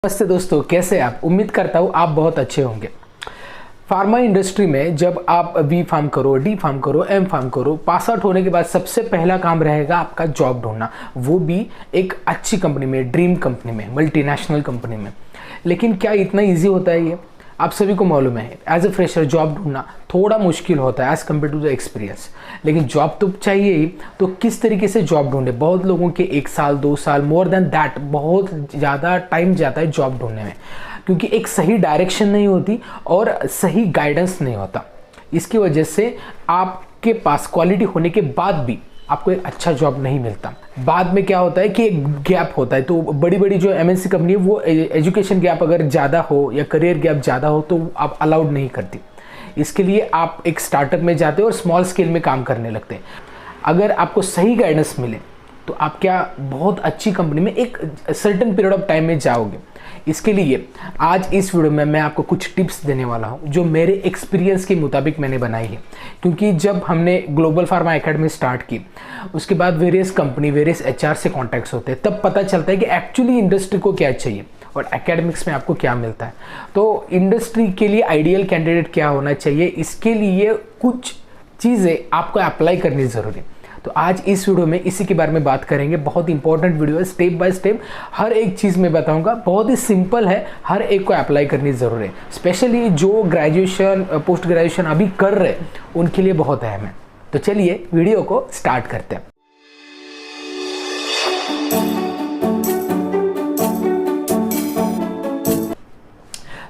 नमस्ते दोस्तों, कैसे आप? उम्मीद करता हूँ आप बहुत अच्छे होंगे। फार्मा इंडस्ट्री में जब आप बी फार्म करो, डी फार्म करो, एम फार्म करो, पास आउट होने के बाद सबसे पहला काम रहेगा आपका जॉब ढूंढना, वो भी एक अच्छी कंपनी में, ड्रीम कंपनी में, मल्टीनेशनल कंपनी में। लेकिन क्या इतना ईजी होता है? ये आप सभी को मालूम है। एज अ फ्रेशर जॉब ढूंढना थोड़ा मुश्किल होता है as compare to the experience, लेकिन जॉब तो चाहिए ही। तो किस तरीके से जॉब ढूंढे? बहुत लोगों के 1 साल 2 साल, मोर देन दैट, बहुत ज़्यादा टाइम जाता है जॉब ढूंढने में, क्योंकि एक सही डायरेक्शन नहीं होती और सही गाइडेंस नहीं होता। इसकी वजह से आपके पास क्वालिटी होने के बाद भी आपको एक अच्छा जॉब नहीं मिलता। बाद में क्या होता है कि एक गैप होता है। तो बड़ी बड़ी जो एमएनसी कंपनी है वो एजुकेशन गैप अगर ज़्यादा हो या करियर गैप ज़्यादा हो तो आप अलाउड नहीं करती। इसके लिए आप एक स्टार्टअप में जाते हो और स्मॉल स्केल में काम करने लगते हैं। अगर आपको सही गाइडेंस मिले तो आप क्या बहुत अच्छी कंपनी में एक सर्टेन पीरियड ऑफ टाइम में जाओगे। इसके लिए आज इस वीडियो में मैं आपको कुछ टिप्स देने वाला हूं जो मेरे एक्सपीरियंस के मुताबिक मैंने बनाई है। क्योंकि जब हमने ग्लोबल फार्मा एकेडमी स्टार्ट की, उसके बाद वेरियस कंपनी, वेरियस एचआर से कॉन्टैक्ट्स होते हैं, तब पता चलता है कि एक्चुअली इंडस्ट्री को क्या चाहिए और एकेडमिक्स में आपको क्या मिलता है। तो इंडस्ट्री के लिए आइडियल कैंडिडेट क्या होना चाहिए, इसके लिए कुछ चीज़ें आपको अप्लाई करनी ज़रूरी है। तो आज इस वीडियो में इसी के बारे में बात करेंगे। बहुत इंपॉर्टेंट वीडियो है, स्टेप बाय स्टेप हर एक चीज़ में बताऊंगा। बहुत ही सिंपल है, हर एक को अप्लाई करनी ज़रूरी है। स्पेशली जो ग्रेजुएशन, पोस्ट ग्रेजुएशन अभी कर रहे हैं उनके लिए बहुत अहम है। तो चलिए वीडियो को स्टार्ट करते हैं।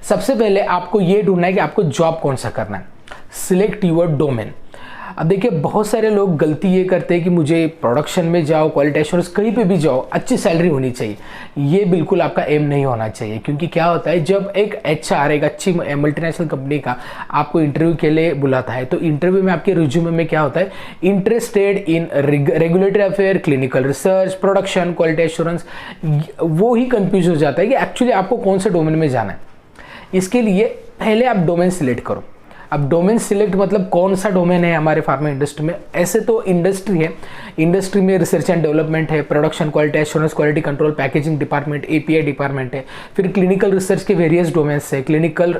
सबसे पहले आपको ये ढूंढना है कि आपको जॉब कौन सा करना है। Select your domain. अब देखिए, बहुत सारे लोग गलती ये करते हैं कि मुझे प्रोडक्शन में जाओ, क्वालिटी एश्योरेंस, कहीं पे भी जाओ, अच्छी सैलरी होनी चाहिए। ये बिल्कुल आपका एम नहीं होना चाहिए। क्योंकि क्या होता है, जब एक एचआर, एक अच्छी मल्टीनेशनल कंपनी का आपको इंटरव्यू के लिए बुलाता है, तो इंटरव्यू में आपके रिज्यूमे में क्या होता है, interested in regulatory affair, clinical research, production, quality assurance. वो ही कंफ्यूज हो जाता है कि एक्चुअली आपको कौन से डोमेन में जाना है। इसके लिए पहले आप डोमेन सिलेक्ट करो। अब डोमेन सिलेक्ट मतलब कौन सा डोमेन है हमारे फार्मा इंडस्ट्री में। ऐसे तो इंडस्ट्री है, इंडस्ट्री में रिसर्च एंड डेवलपमेंट है, production, quality assurance, quality control, packaging department, API department है। फिर क्लिनिकल रिसर्च के वेरियस डोमेन्स है, क्लिनिकल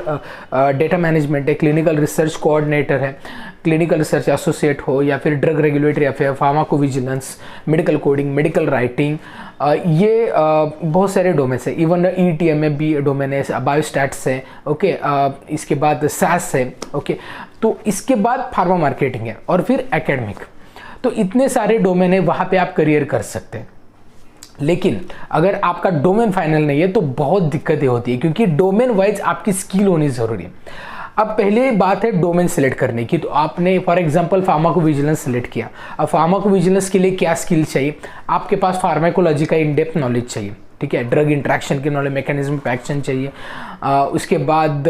डेटा मैनेजमेंट है, क्लिनिकल रिसर्च कोऑर्डिनेटर है, क्लिनिकल रिसर्च एसोसिएट हो, या फिर drug regulatory affair, pharmacovigilance, medical coding, medical writing, ये बहुत सारे डोमेन्स है। इवन ईटीएम में भी डोमेन है, बायोस्टैट्स है, ओके। इसके बाद सैस है, ओके। तो इसके बाद फार्मा मार्केटिंग है और फिर एकेडमिक। तो इतने सारे डोमेन है, वहाँ पे आप करियर कर सकते हैं। लेकिन अगर आपका डोमेन फाइनल नहीं है तो बहुत दिक्कतें होती है, क्योंकि डोमेन वाइज आपकी स्किल होनी ज़रूरी है। अब पहले बात है डोमेन सेलेक्ट करने की। तो आपने फॉर एग्जांपल फार्माकोविजिलेंस सेलेक्ट किया। अब फार्माकोविजिलेंस के लिए क्या स्किल चाहिए? आपके पास फार्माकोलॉजी का इन डेप्थ नॉलेज चाहिए, ठीक है। ड्रग इंट्रैक्शन के नॉलेज, मैकेनिज्म ऑफ एक्शन चाहिए। उसके बाद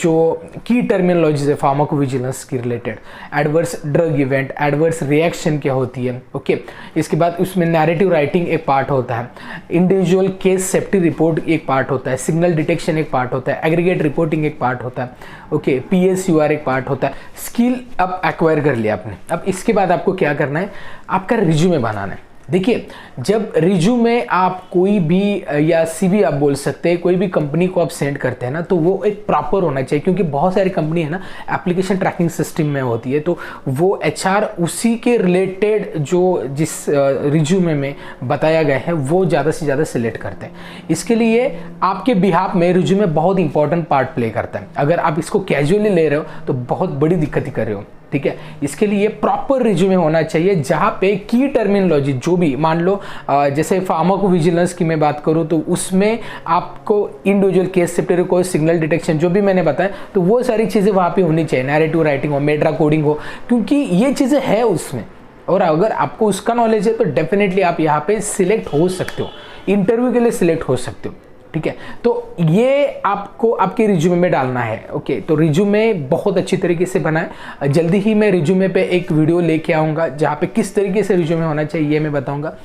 जो की टर्मिनोलॉजीज है फार्माकोविजिलेंस की related, adverse drug event, adverse reaction क्या होती है, ओके। इसके बाद उसमें नैरेटिव राइटिंग एक पार्ट होता है, इंडिविजुअल केस सेफ्टी रिपोर्ट एक पार्ट होता है, सिग्नल डिटेक्शन एक पार्ट होता है, एग्रीगेट रिपोर्टिंग एक पार्ट होता है, ओके। पीएसयूआर एक पार्ट होता है। स्किल अब एक्वायर कर लिया आपने। अब इसके बाद आपको क्या करना है, आपका रिज्यूमे बनाना है। देखिए, जब रिज्यूमे आप कोई भी या सीवी आप बोल सकते हैं, कोई भी कंपनी को आप सेंड करते हैं ना, तो वो एक प्रॉपर होना चाहिए। क्योंकि बहुत सारी कंपनी है ना एप्लीकेशन ट्रैकिंग सिस्टम में होती है, तो वो एचआर उसी के रिलेटेड जो जिस रिज्यूमे में बताया गया है वो ज़्यादा से ज़्यादा सिलेक्ट करते हैं। इसके लिए आपके बिहाफ में रिज्यूमे बहुत इंपॉर्टेंट पार्ट प्ले करता है। अगर आप इसको कैजुअली ले रहे हो तो बहुत बड़ी दिक्कत कर रहे हो, ठीक है। इसके लिए प्रॉपर रिज्यूमे होना चाहिए, जहां पे की टर्मिनोलॉजी जो भी, मान लो जैसे फार्माकोविजिलेंस की मैं बात करूं तो उसमें आपको individual case safety report, signal detection, जो भी मैंने बताया, तो वो सारी चीज़ें वहां पे होनी चाहिए। नैरेटिव राइटिंग हो, मेड्रा कोडिंग हो, क्योंकि ये चीज़ें है उसमें। और अगर आपको उसका नॉलेज है तो डेफिनेटली आप यहाँ पे सिलेक्ट हो सकते हो, इंटरव्यू के लिए सिलेक्ट हो सकते हो, ठीक है। तो ये आपको आपके रिज्यूमे में डालना है, ओके। तो रिज्यूमे बहुत अच्छी तरीके से बनाए। जल्दी ही मैं रिज्यूमे पे एक वीडियो लेके आऊँगा जहाँ पे किस तरीके से रिज्यूमे होना चाहिए ये मैं बताऊँगा।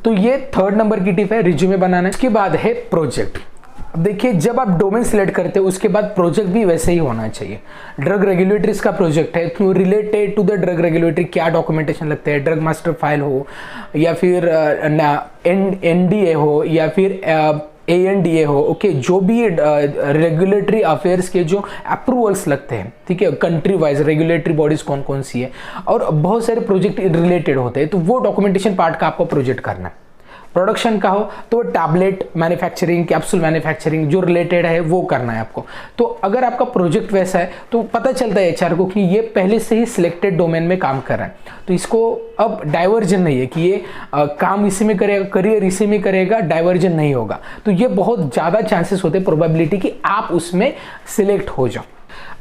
तो ये 3rd नंबर की टिप है, रिज्यूमे बनाना। इसके बाद है प्रोजेक्ट। अब देखिए, जब आप डोमेन सिलेक्ट करते हो उसके बाद प्रोजेक्ट भी वैसे ही होना चाहिए। ड्रग रेगुलेटरीज का प्रोजेक्ट है, तो related to the drug regulatory क्या डॉक्यूमेंटेशन लगते हैं, ड्रग मास्टर फाइल हो, या फिर एनडीए हो, या फिर ANDA हो, ओके, जो भी रेगुलेटरी अफेयर्स के जो अप्रूवल्स लगते हैं, ठीक है, कंट्री वाइज रेगुलेटरी बॉडीज कौन कौन सी है, और बहुत सारे प्रोजेक्ट रिलेटेड होते हैं, तो वो डॉक्यूमेंटेशन पार्ट का आपको प्रोजेक्ट करना है। प्रोडक्शन का हो तो टैबलेट मैन्युफैक्चरिंग, कैप्सूल मैन्युफैक्चरिंग जो रिलेटेड है वो करना है आपको। तो अगर आपका प्रोजेक्ट वैसा है तो पता चलता है HR को कि ये पहले से ही सिलेक्टेड डोमेन में काम कर रहा है, तो इसको अब डाइवर्जन नहीं है कि ये काम इसी में करेगा, करियर इसी में करेगा, डाइवर्जन नहीं होगा। तो ये बहुत ज़्यादा चांसेस होते हैं, प्रोबेबिलिटी कि आप उसमें सिलेक्ट हो जाओ।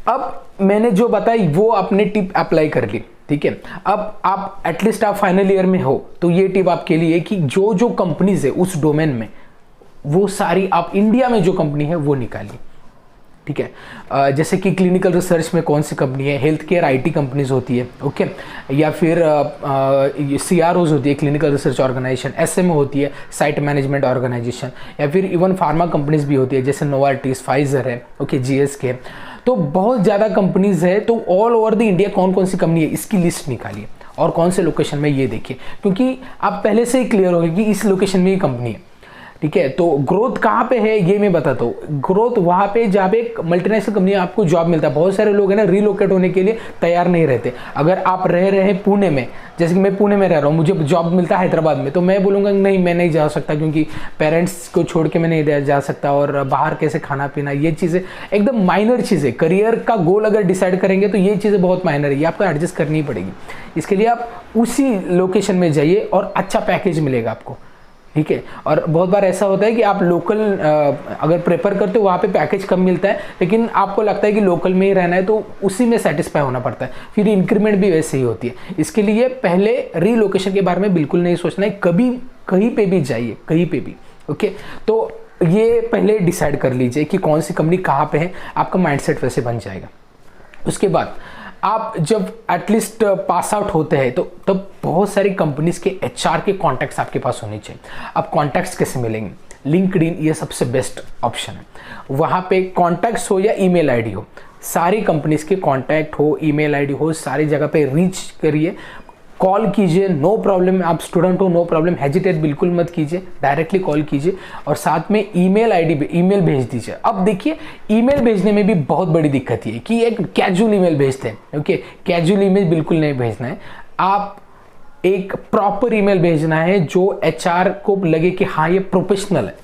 अब मैंने जो बताई वो आपने टिप अप्लाई कर ली, ठीक है। अब आप एटलीस्ट आप फाइनल ईयर में हो तो ये टिप आपके लिए कि जो जो कंपनीज है उस डोमेन में, वो सारी आप इंडिया में जो कंपनी है वो निकालिए, ठीक है। जैसे कि क्लिनिकल रिसर्च में कौन सी कंपनी है, हेल्थ केयर IT कंपनीज होती है, ओके, या फिर CROs होती है, क्लिनिकल रिसर्च ऑर्गेनाइजेशन, SMA होती है, साइट मैनेजमेंट ऑर्गेनाइजेशन, या फिर इवन फार्मा कंपनीज भी होती है जैसे नोवार्टिस, फाइजर है, ओके, GSK। तो बहुत ज़्यादा कंपनीज है। तो ऑल ओवर द इंडिया कौन कौन सी कंपनी है इसकी लिस्ट निकालिए और कौन से लोकेशन में ये देखिए, क्योंकि आप पहले से ही क्लियर होगी कि इस लोकेशन में ये कंपनी है, ठीक है। तो ग्रोथ कहाँ पे है ये मैं बताता हूँ। ग्रोथ वहाँ पे जहाँ पे मल्टीनेशनल कंपनी आपको जॉब मिलता है। बहुत सारे लोग हैं ना रिलोकेट होने के लिए तैयार नहीं रहते। अगर आप रह रहे हैं पुणे में, जैसे कि मैं पुणे में रह रहा हूँ, मुझे जॉब मिलता है हैदराबाद में, तो मैं बोलूँगा नहीं मैं नहीं जा सकता, क्योंकि पेरेंट्स को छोड़ के मैं नहीं जा सकता, और बाहर कैसे खाना पीना, ये चीज़ें एकदम माइनर चीज़ें। करियर का गोल अगर डिसाइड करेंगे तो ये चीज़ें बहुत माइनर है, ये आपको एडजस्ट करनी पड़ेगी। इसके लिए आप उसी लोकेशन में जाइए और अच्छा पैकेज मिलेगा आपको, ठीक है। और बहुत बार ऐसा होता है कि आप लोकल अगर प्रेफर करते हो वहाँ पे पैकेज कम मिलता है, लेकिन आपको लगता है कि लोकल में ही रहना है तो उसी में सेटिस्फाई होना पड़ता है, फिर इंक्रीमेंट भी वैसे ही होती है। इसके लिए पहले रीलोकेशन के बारे में बिल्कुल नहीं सोचना है, कभी कहीं पे भी जाइए, कहीं पे भी, ओके। तो ये पहले डिसाइड कर लीजिए कि कौन सी कंपनी कहाँ पे है, आपका माइंडसेट वैसे बन जाएगा। उसके बाद आप जब एटलीस्ट पास आउट होते हैं तो तब बहुत सारी कंपनीज के HR के कॉन्टैक्ट्स आपके पास होने चाहिए। अब कॉन्टैक्ट्स कैसे मिलेंगे? लिंक्डइन ये सबसे बेस्ट ऑप्शन है। वहाँ पे कॉन्टैक्ट्स हो या ईमेल आईडी हो, सारी कंपनीज के कॉन्टैक्ट हो, ईमेल आईडी हो, सारी जगह पे रीच करिए, कॉल कीजिए, नो प्रॉब्लम। आप स्टूडेंट हो, नो प्रॉब्लम, हेजिटेट बिल्कुल मत कीजिए, डायरेक्टली कॉल कीजिए और साथ में ईमेल आईडी ईमेल भेज दीजिए। अब देखिए ईमेल भेजने में भी बहुत बड़ी दिक्कत ये है कि एक कैजुअल ईमेल भेजते हैं, ओके। कैजुअल ईमेल बिल्कुल नहीं भेजना है, आप एक प्रॉपर ईमेल भेजना है जो HR को लगे कि हाँ ये प्रोफेशनल है,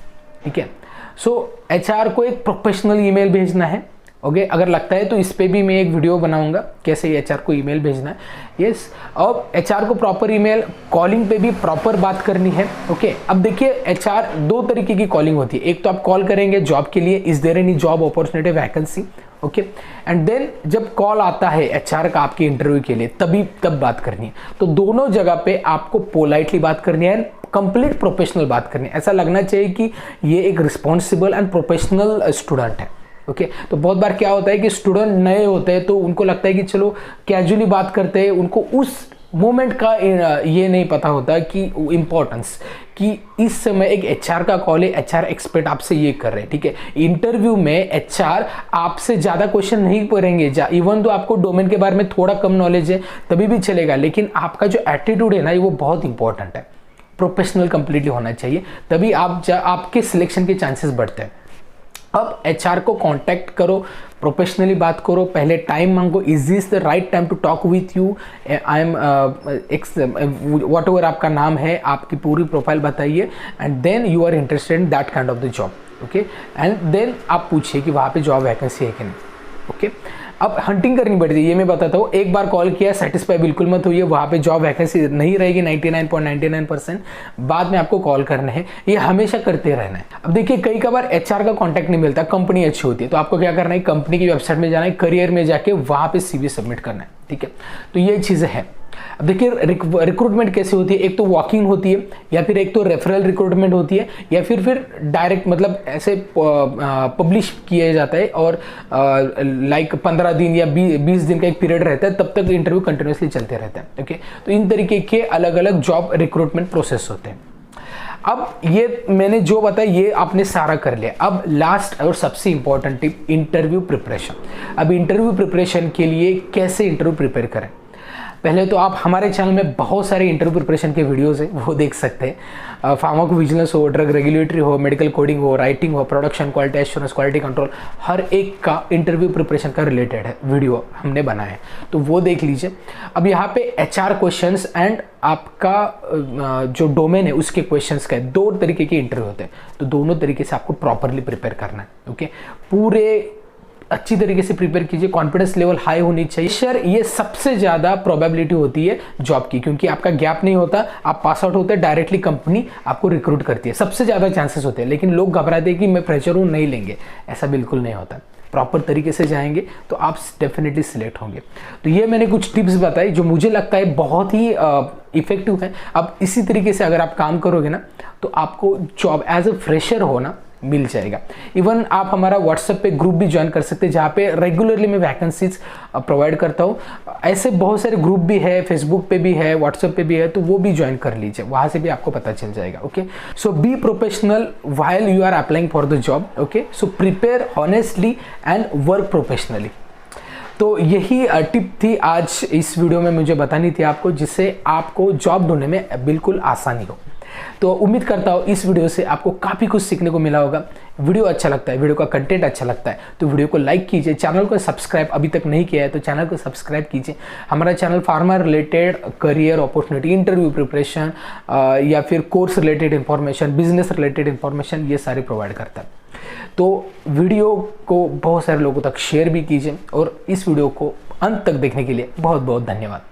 ठीक है। सो HR को एक प्रोफेशनल ईमेल भेजना है, ओके। अगर लगता है तो इस पे भी मैं एक वीडियो बनाऊंगा कैसे HR को ईमेल भेजना है, यस। अब HR को प्रॉपर ईमेल, कॉलिंग पे भी प्रॉपर बात करनी है, ओके। अब देखिए HR दो तरीके की कॉलिंग होती है। एक तो आप कॉल करेंगे जॉब के लिए, is there any job opportunity vacancy, okay. And then जब कॉल आता है HR का आपके इंटरव्यू के लिए, तब बात करनी है। तो दोनों जगह पे आपको पोलाइटली बात करनी है, कंप्लीट प्रोफेशनल बात करनी है। ऐसा लगना चाहिए कि ये एक रिस्पॉन्सिबल एंड प्रोफेशनल स्टूडेंट है, ओके। तो बहुत बार क्या होता है कि स्टूडेंट नए होते हैं तो उनको लगता है कि चलो कैजुअली बात करते हैं, उनको उस मोमेंट का ये नहीं पता होता कि इम्पोर्टेंस कि इस समय एक HR का कॉल है, HR एक्सपर्ट आपसे ये कर रहे हैं, ठीक है। इंटरव्यू में HR आपसे ज़्यादा क्वेश्चन नहीं करेंगे, इवन तो आपको डोमेन के बारे में थोड़ा कम नॉलेज है तभी भी चलेगा, लेकिन आपका जो एटीट्यूड है ना वो बहुत इंपॉर्टेंट है। प्रोफेशनल कंप्लीटली होना चाहिए, तभी आपके सिलेक्शन के चांसेस बढ़ते हैं। अब HR को कांटेक्ट करो, प्रोफेशनली बात करो, पहले टाइम मांगो, is this the right time to talk with you, I am whatever आपका नाम है, आपकी पूरी प्रोफाइल बताइए, and then you are interested in that kind of the job, okay. And then आप पूछिए कि वहाँ पे जॉब वैकेंसी है कि नहीं, ओके। अब हंटिंग करनी पड़ती है, ये मैं बताता हूँ। एक बार कॉल किया, सेटिस्फाई बिल्कुल मत होइए, वहाँ पे जॉब वैकेंसी नहीं रहेगी 99.99%, बाद में आपको कॉल करना है, ये हमेशा करते रहना है। अब देखिए कई बार HR का कांटेक्ट नहीं मिलता, कंपनी अच्छी होती है, तो आपको क्या करना है, कंपनी की वेबसाइट में जाना है, करियर में जाके वहाँ पे CV सबमिट करना है, ठीक है। तो ये चीज़ें हैं। अब देखिए रिक्रूटमेंट कैसे होती है, एक तो वॉकिंग होती है, या फिर एक तो रेफरल रिक्रूटमेंट होती है, या फिर डायरेक्ट मतलब ऐसे पब्लिश किया जाता है और लाइक 15 दिन या 20 दिन का एक पीरियड रहता है, तब तक इंटरव्यू कंटिन्यूसली चलते रहता है, ओके। तो इन तरीके के अलग अलग जॉब रिक्रूटमेंट प्रोसेस होते हैं। अब ये मैंने जो बताया ये आपने सारा कर लिया। अब लास्ट और सबसे इंपॉर्टेंट टिप, इंटरव्यू प्रिपरेशन। अब इंटरव्यू प्रिपरेशन के लिए कैसे इंटरव्यू प्रिपेयर करें, पहले तो आप हमारे चैनल में बहुत सारे इंटरव्यू प्रिपरेशन के वीडियोस हैं, वो देख सकते हैं। फार्माकोविजिलेंस हो, ड्रग रेगुलेटरी हो, मेडिकल कोडिंग हो, राइटिंग हो, production, quality assurance, quality control, हर एक का इंटरव्यू प्रिपरेशन का रिलेटेड है वीडियो हमने बनाया है, तो वो देख लीजिए। अब यहाँ पे HR क्वेश्चंस एंड आपका जो डोमेन है उसके क्वेश्चंस का 2 तरीके के इंटरव्यू होते हैं, तो दोनों तरीके से आपको प्रॉपरली प्रिपेयर करना है। ओके, पूरे अच्छी तरीके से प्रिपेयर कीजिए, कॉन्फिडेंस लेवल हाई होनी चाहिए। सर ये सबसे ज़्यादा प्रोबेबिलिटी होती है जॉब की, क्योंकि आपका गैप नहीं होता, आप पास आउट होते हैं डायरेक्टली कंपनी आपको रिक्रूट करती है, सबसे ज़्यादा चांसेस होते हैं। लेकिन लोग घबराते हैं कि मैं फ्रेशर हूँ, नहीं लेंगे, ऐसा बिल्कुल नहीं होता। प्रॉपर तरीके से जाएंगे तो आप डेफिनेटली सिलेक्ट होंगे। तो ये मैंने कुछ टिप्स बताई जो मुझे लगता है बहुत ही इफेक्टिव है। अब इसी तरीके से अगर आप काम करोगे ना तो आपको जॉब एज अ फ्रेशर होना मिल जाएगा। इवन आप हमारा व्हाट्सएप पे ग्रुप भी ज्वाइन कर सकते हैं, जहाँ पे रेगुलरली मैं वैकेंसीज प्रोवाइड करता हूँ। ऐसे बहुत सारे ग्रुप भी है, फेसबुक पे भी है, व्हाट्सएप पे भी है, तो वो भी ज्वाइन कर लीजिए, वहाँ से भी आपको पता चल जाएगा। Okay, so be professional while you are applying for the job. Okay, so prepare honestly and work professionally. तो यही टिप थी आज इस वीडियो में मुझे बतानी थी आपको, जिससे आपको जॉब ढूंढने में बिल्कुल आसानी हो। तो उम्मीद करता हूँ इस वीडियो से आपको काफ़ी कुछ सीखने को मिला होगा। वीडियो अच्छा लगता है, वीडियो का कंटेंट अच्छा लगता है तो वीडियो को लाइक कीजिए, चैनल को सब्सक्राइब अभी तक नहीं किया है तो चैनल को सब्सक्राइब कीजिए। हमारा channel pharma related career opportunity, interview preparation या फिर course related information, business related information, ये सारे प्रोवाइड करता है। तो वीडियो को बहुत सारे लोगों तक शेयर भी कीजिए और इस वीडियो को अंत तक देखने के लिए बहुत बहुत धन्यवाद।